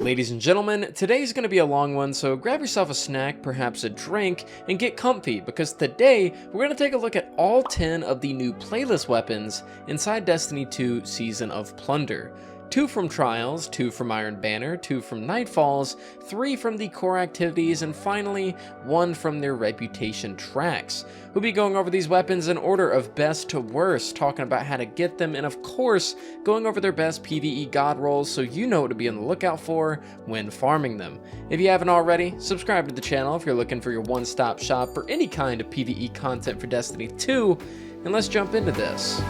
Ladies and gentlemen, today's going to be a long one, so grab yourself a snack, perhaps a drink, and get comfy, because today we're going to take a look at all 10 of the new playlist weapons inside Destiny 2 Season of Plunder. 2 from Trials, 2 from Iron Banner, 2 from Nightfalls, 3 from the core activities, and finally 1 from their reputation tracks. We'll be going over these weapons in order of best to worst, talking about how to get them, and of course going over their best PvE god rolls so you know what to be on the lookout for when farming them. If you haven't already, subscribe to the channel if you're looking for your one-stop shop for any kind of PvE content for Destiny 2, and let's jump into this.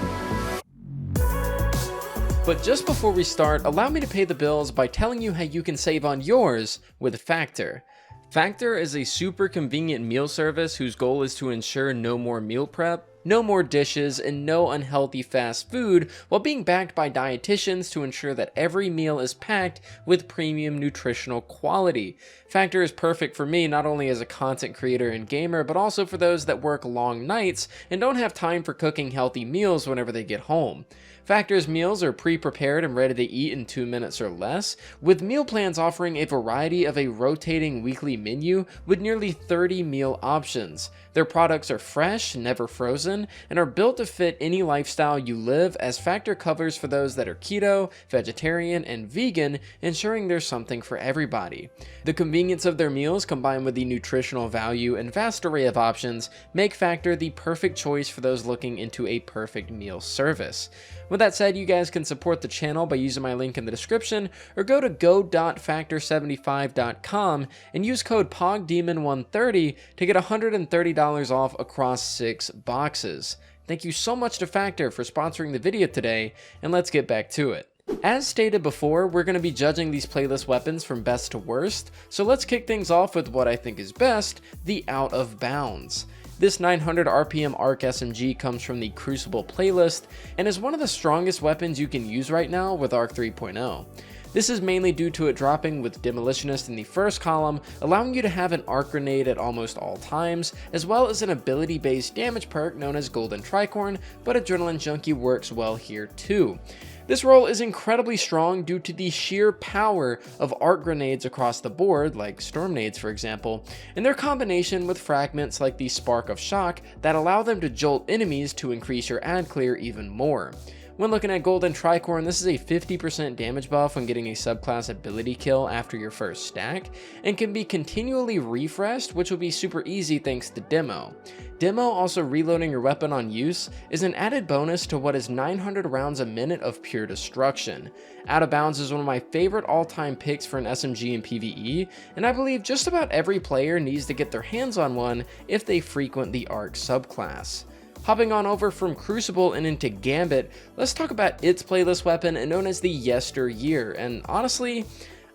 But just before we start, allow me to pay the bills by telling you how you can save on yours with Factor. Factor is a super convenient meal service whose goal is to ensure no more meal prep, no more dishes, and no unhealthy fast food, while being backed by dietitians to ensure that every meal is packed with premium nutritional quality. Factor is perfect for me not only as a content creator and gamer, but also for those that work long nights and don't have time for cooking healthy meals whenever they get home. Factor's meals are pre-prepared and ready to eat in 2 minutes or less, with meal plans offering a variety of a rotating weekly menu with nearly 30 meal options. Their products are fresh, never frozen, and are built to fit any lifestyle you live, as Factor covers for those that are keto, vegetarian, and vegan, ensuring there's something for everybody. The convenience of their meals combined with the nutritional value and vast array of options make Factor the perfect choice for those looking into a perfect meal service. With that said, you guys can support the channel by using my link in the description, or go to go.factor75.com and use code POGDEMON130 to get $130 off across 6 boxes. Thank you so much to Factor for sponsoring the video today, and let's get back to it. As stated before, we're going to be judging these playlist weapons from best to worst, so let's kick things off with what I think is best, the Out of Bounds. This 900 RPM ARC SMG comes from the Crucible playlist and is one of the strongest weapons you can use right now with ARC 3.0. This is mainly due to it dropping with Demolitionist in the first column, allowing you to have an arc grenade at almost all times, as well as an ability-based damage perk known as Golden Tricorn, but Adrenaline Junkie works well here too. This role is incredibly strong due to the sheer power of arc grenades across the board, like Stormnades for example, and their combination with fragments like the Spark of Shock that allow them to jolt enemies to increase your ad clear even more. When looking at Golden Tricorn, this is a 50% damage buff when getting a subclass ability kill after your first stack, and can be continually refreshed, which will be super easy thanks to Demo. Demo, also reloading your weapon on use, is an added bonus to what is 900 rounds a minute of pure destruction. Out of Bounds is one of my favorite all-time picks for an SMG in PvE, and I believe just about every player needs to get their hands on one if they frequent the ARC subclass. Hopping on over from Crucible and into Gambit, let's talk about its playlist weapon known as the Yesteryear, and honestly,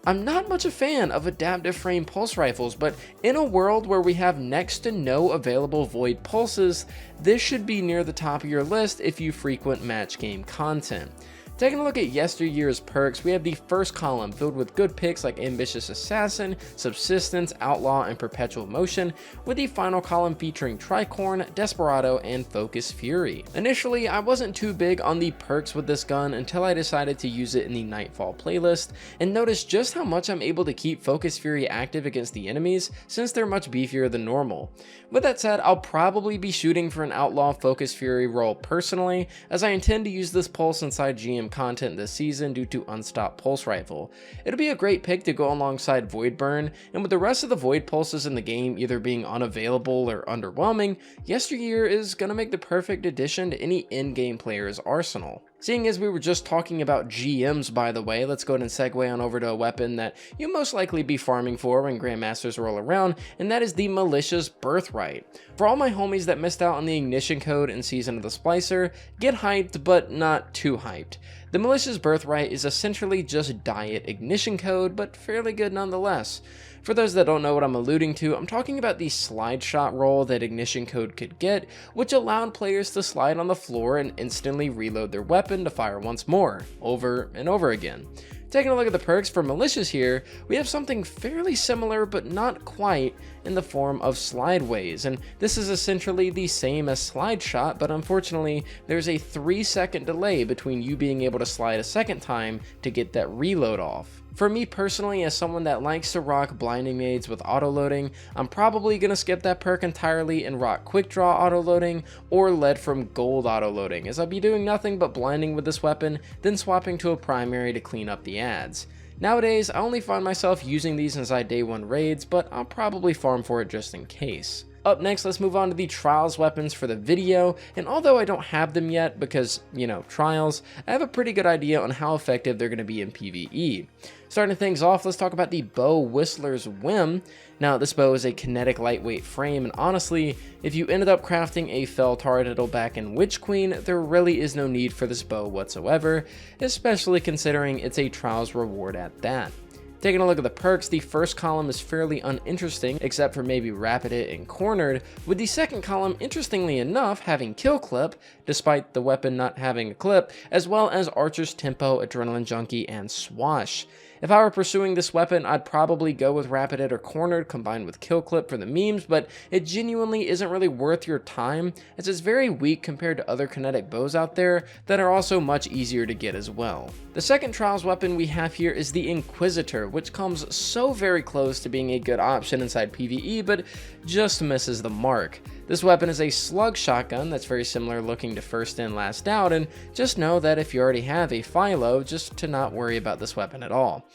I'm not much a fan of adaptive frame pulse rifles, but in a world where we have next to no available void pulses, this should be near the top of your list if you frequent match game content. Taking a look at Yesteryear's perks, we have the first column filled with good picks like Ambitious Assassin, Subsistence, Outlaw, and Perpetual Motion, with the final column featuring Tricorn, Desperado, and Focus Fury. Initially, I wasn't too big on the perks with this gun until I decided to use it in the Nightfall playlist, and noticed just how much I'm able to keep Focus Fury active against the enemies, since they're much beefier than normal. With that said, I'll probably be shooting for an Outlaw Focus Fury role personally, as I intend to use this pulse inside GM content this season due to Unstopped Pulse Rifle. It'll be a great pick to go alongside Void Burn, and with the rest of the Void pulses in the game either being unavailable or underwhelming, Yesteryear is gonna make the perfect addition to any in-game player's arsenal. Seeing as we were just talking about GMs, by the way, let's go ahead and segue on over to a weapon that you'll most likely be farming for when Grandmasters roll around, and that is the Militia's Birthright. For all my homies that missed out on the ignition code in Season of the 𝗵𝗫𝗄, get hyped, but not too hyped. The Militia's Birthright is essentially just diet ignition code, but fairly good nonetheless. For those that don't know what I'm alluding to, I'm talking about the slide shot roll that ignition code could get, which allowed players to slide on the floor and instantly reload their weapon to fire once more, over and over again. Taking a look at the perks for militias here, we have something fairly similar but not quite in the form of slideways, and this is essentially the same as slide shot, but unfortunately there's a 3-second delay between you being able to slide a second time to get that reload off. For me personally, as someone that likes to rock blinding nades with autoloading, I'm probably going to skip that perk entirely and rock quick draw autoloading or 𝗏𝗏𝗋𝗄 autoloading, as I'll be doing nothing but blinding with this weapon, then swapping to a primary to clean up the ads. Nowadays, I only find myself using these inside day 1 raids, but I'll probably farm for it just in case. Up next, let's move on to the trials weapons for the video, and although I don't have them yet because, you know, trials, I have a pretty good idea on how effective they're going to be in PvE. Starting things off, let's talk about the 𝗏𝗚𝗡𝗏𝗡𝗏's Whim. Now, this bow is a kinetic lightweight frame, and honestly, if you ended up crafting a fell targetal back in Witch Queen, there really is no need for this bow whatsoever, especially considering it's a trials reward at that. Taking a look at the perks, the first column is fairly uninteresting, except for maybe Rapid It and Cornered, with the second column, interestingly enough, having Kill Clip, despite the weapon not having a clip, as well as Archer's Tempo, Adrenaline Junkie, and Swash. If I were pursuing this weapon, I'd probably go with Rapid It or Cornered combined with Kill Clip for the memes, but it genuinely isn't really worth your time, as it's very weak compared to other kinetic bows out there that are also much easier to get as well. The second trials weapon we have here is the Inquisitor, which comes so very close to being a good option inside PvE, but just misses the mark. This weapon is a slug shotgun that's very similar looking to First In Last Out, and just know that if you already have a Philo, just to not worry about this weapon at all.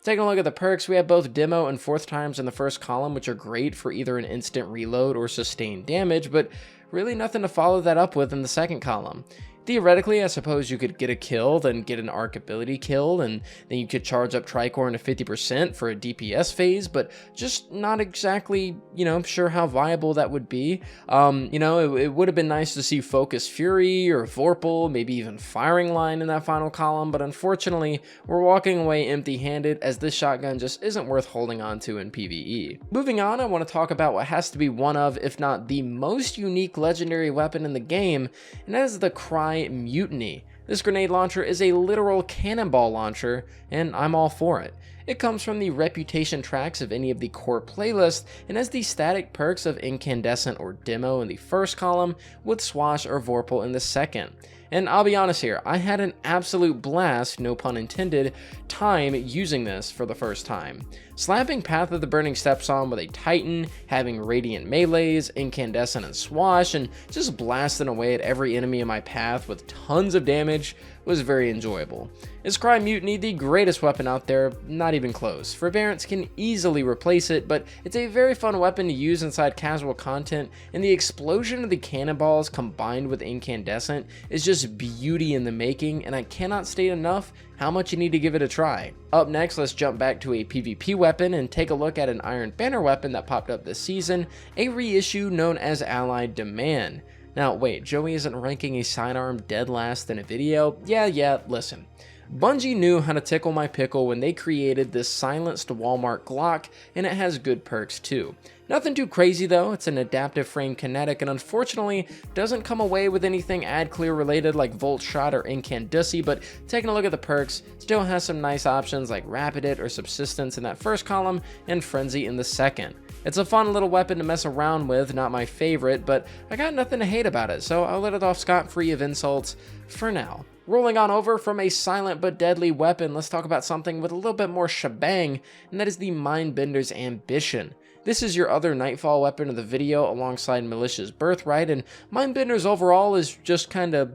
Taking a look at the perks, we have both Demo and Fourth Times in the first column, which are great for either an instant reload or sustained damage, but really nothing to follow that up with in the second column. Theoretically, I suppose you could get a kill, then get an arc ability kill, and then you could charge up Tricor into 50% for a DPS phase, but just not exactly, sure how viable that would be. It would have been nice to see Focus Fury or Vorpal, maybe even Firing Line in that final column, but unfortunately, we're walking away empty-handed as this shotgun just isn't worth holding on to in PvE. Moving on, I want to talk about what has to be one of, if not the most unique legendary weapon in the game, and that is the 𝗏𝗏𝗡𝗏𝗏𝗏. This grenade launcher is a literal cannonball launcher, and I'm all for it. It comes from the reputation tracks of any of the core playlists, and has the static perks of Incandescent or Demo in the first column, with Swash or Vorpal in the second. And I'll be honest here, I had an absolute blast, no pun intended, time using this for the first time. Slapping Path of the Burning Steps on with a Titan, having Radiant Melees, Incandescent and Swash, and just blasting away at every enemy in my path with tons of damage was very enjoyable. Is 𝗏𝗏𝗡𝗏 the greatest weapon out there? Not even close. Forbearance can easily replace it, but it's a very fun weapon to use inside casual content, and the explosion of the cannonballs combined with Incandescent is just beauty in the making, and I cannot state enough how much you need to give it a try. Up next, let's jump back to a PvP weapon and take a look at an Iron Banner weapon that popped up this season, a reissue known as Allied Demand. Now wait, Joey isn't ranking a sidearm dead last in a video? Yeah, listen. Bungie knew how to tickle my pickle when they created this silenced Walmart Glock, and it has good perks too. Nothing too crazy though, it's an adaptive frame kinetic and unfortunately doesn't come away with anything ad clear related like Volt Shot or Incandescent, but taking a look at the perks, still has some nice options like Rapid It or Subsistence in that first column and Frenzy in the second. It's a fun little weapon to mess around with, not my favorite, but I got nothing to hate about it, so I'll let it off scot-free of insults for now. Rolling on over from a silent but deadly weapon, let's talk about something with a little bit more shebang, and that is the Mindbender's Ambition. This is your other Nightfall weapon of the video alongside Militia's Birthright, and Mindbender's overall is just kind of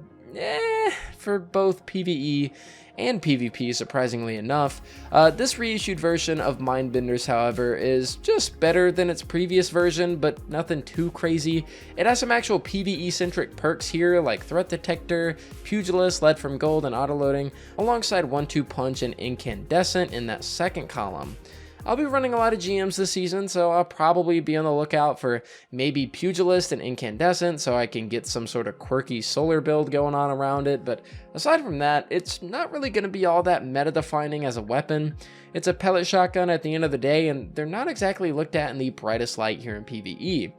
for both PvE and PvP, surprisingly enough. This reissued version of Mindbender's, however, is just better than its previous version, but nothing too crazy. It has some actual PvE-centric perks here, like Threat Detector, Pugilist, Lead from Gold, and Autoloading, alongside 1-2 Punch and Incandescent in that second column. I'll be running a lot of GMs this season, so I'll probably be on the lookout for maybe Pugilist and Incandescent so I can get some sort of quirky solar build going on around it, but aside from that, it's not really going to be all that meta-defining as a weapon. It's a pellet shotgun at the end of the day, and they're not exactly looked at in the brightest light here in PvE.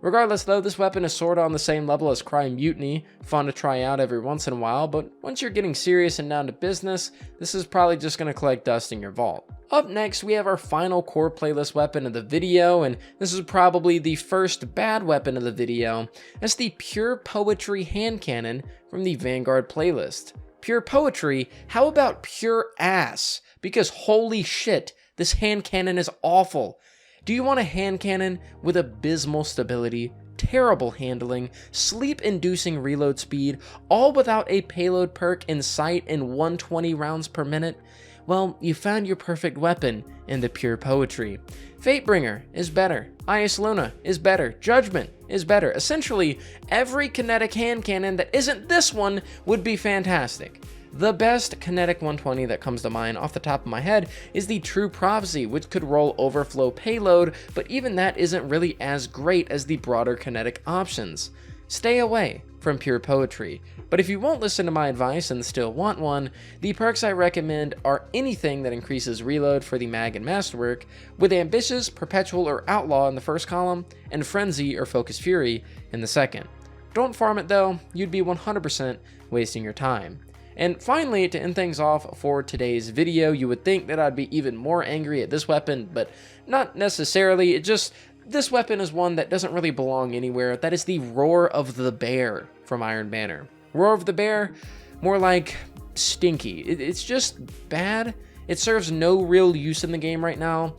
Regardless though, this weapon is sorta on the same level as 𝗏𝗏𝗡𝗏𝗏, fun to try out every once in a while, but once you're getting serious and down to business, this is probably just going to collect dust in your vault. Up next, we have our final core playlist weapon of the video, and this is probably the first bad weapon of the video. That's the Pure Poetry hand cannon from the Vanguard playlist. 𝗵𝗃, how about pure ass? Because holy shit, this hand cannon is awful. Do you want a hand cannon with abysmal stability, terrible handling, sleep-inducing reload speed, all without a payload perk in sight and 120 rounds per minute? Well, you found your perfect weapon in the 𝗵𝗃. Fatebringer is better, 𝐼𝑠 is better, Judgment is better. Essentially, every kinetic hand cannon that isn't this one would be fantastic. The best kinetic 120 that comes to mind off the top of my head is the True Prophecy, which could roll overflow payload, but even that isn't really as great as the broader kinetic options. Stay away from 𝗵𝗃. But if you won't listen to my advice and still want one, the perks I recommend are anything that increases reload for the mag and masterwork, with Ambitious, Perpetual, or Outlaw in the first column, and Frenzy or Focus Fury in the second. Don't farm it though, you'd be 100% wasting your time. And finally, to end things off for today's video, you would think that I'd be even more angry at this weapon, but not necessarily. This weapon is one that doesn't really belong anywhere. That is the Roar of the Bear from Iron Banner. Roar of the Bear, more like stinky. It's just bad. It serves no real use in the game right now.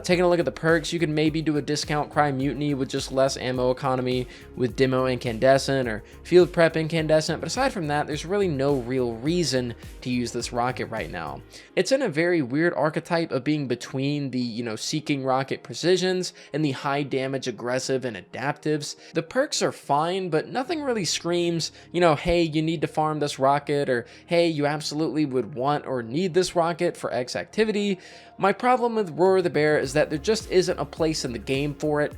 Taking a look at the perks, you could maybe do a discount Cry Mutiny with just less ammo economy with Demo Incandescent or Field Prep Incandescent, but aside from that, there's really no real reason to use this rocket right now. It's in a very weird archetype of being between the, seeking rocket precisions and the high damage aggressive and adaptives. The perks are fine, but nothing really screams, hey, you need to farm this rocket, or hey, you absolutely would want or need this rocket for X activity. My problem with Roar of the Bear is that there just isn't a place in the game for it.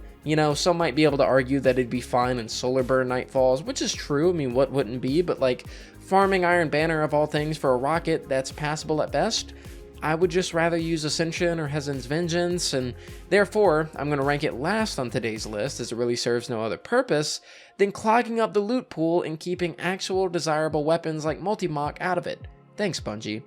Some might be able to argue that it'd be fine in Solar Burn Nightfalls, which is true. I mean, what wouldn't be? But like, farming Iron Banner of all things for a rocket that's passable at best, I would just rather use Ascension or Hezen's Vengeance, and therefore, I'm going to rank it last on today's list as it really serves no other purpose than clogging up the loot pool and keeping actual desirable weapons like Multi-Mach out of it. Thanks, Bungie.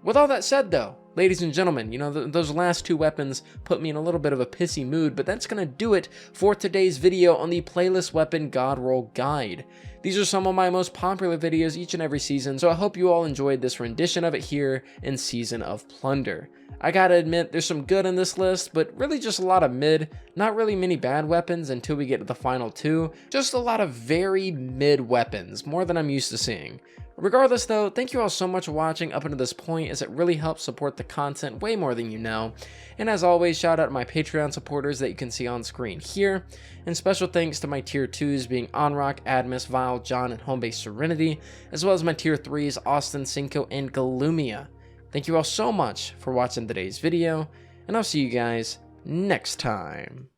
With all that said though, ladies and gentlemen, those last two weapons put me in a little bit of a pissy mood, but that's going to do it for today's video on the Playlist Weapon God Roll Guide. These are some of my most popular videos each and every season, so I hope you all enjoyed this rendition of it here in Season of Plunder. I gotta admit, there's some good in this list, but really just a lot of mid, not really many bad weapons until we get to the final two, just a lot of very mid weapons, more than I'm used to seeing. Regardless though, thank you all so much for watching up until this point, as it really helps support the content way more than you know. And as always, shout out to my Patreon supporters that you can see on screen here, and special thanks to my tier 2s being Onrock, Admus, Vile, John, and Homebase Serenity, as well as my tier 3s Austin, 𝘁𝗵𝗄, and 𝗏𝗠𝗠𝗠. Thank you all so much for watching today's video, and I'll see you guys next time.